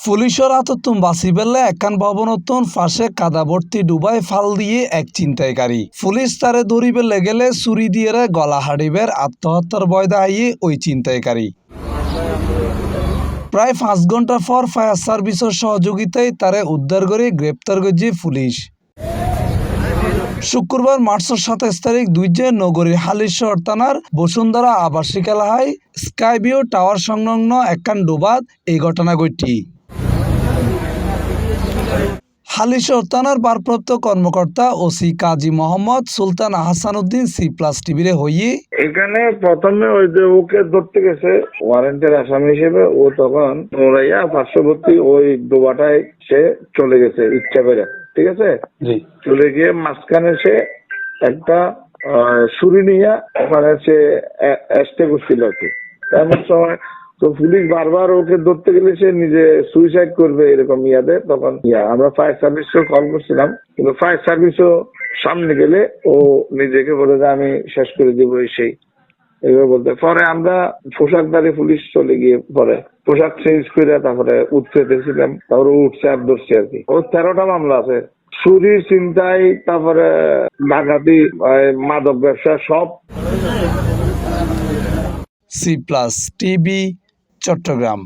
পুলিশের হাতত বাঁচি পেলে একখান ভবনতন ফাঁসে কাদা ভর্তি ডুবাই ফাল দিয়ে এক ছিনতাইকারী। পুলিশ তারে ধরিবে গেলে ছুরি দিয়ে গলা হাড়িবের আত্মহত্যার ভয় দেখাইয়ে ওই ছিনতাইকারী। প্রায় 5 ঘন্টা পর ফায়ার সার্ভিসের সহযোগিতায় তারে উদ্ধার করে গ্রেপ্তার করেছে পুলিশ। শুক্রবার মার্চের 27 তারিখ দুইজে নগরীর হালিশহর থানার বসুন্ধরা আবাসিক এলাকায় স্কাইভিউ টাওয়ার সংলগ্ন একখান ডোবাত এই ঘটনা ঘটে। হালিশহর থানার ভারপ্রাপ্ত কর্মকর্তা ওসি কাজী মোহাম্মদ সুলতান আহসান উদ্দিন C+ টিভিরে হইয়ে এখানে প্রথমে ওই যে ওকে ধরতে গেছে ওয়ারেন্টের আসামি হিসেবে, ও তখন মোরাইয়া পার্শ্ববর্তী ওই ডোবাটায় সে চলে গেছে ইচ্ছা করে, ঠিক আছে। চলে গিয়ে মাঝখানে সে একটা ছুরি নিয়ে ওখানে সে অ্যাস্টে করছিল আর কি। এমন সময় তো পুলিশ বারবার ওকে ধরতে গেলে সে নিজে সুইসাইড করবে এরকম ইয়াদে, তখন আমরা ফায়ার সার্ভিসকে কল করছিলাম, কিন্তু ফায়ার সার্ভিসও সামনে গেলে ও নিজেকে বলে যে আমি শেষ করে দিব সেই এইভাবে বলতে। পরে আমরা পোশাকধারী পুলিশ চলে গিয়ে পরে পোশাক চেঞ্জ করে তারপরে উঠতে দিয়েছিলাম, তারপরে উঠছে আর ধরছে আর কি। ও 13টা মামলা আছে, চুরি, ছিনতাই, তারপরে ডাকাতি, মাদক ব্যবসা সব। C+ TV, Chittagong.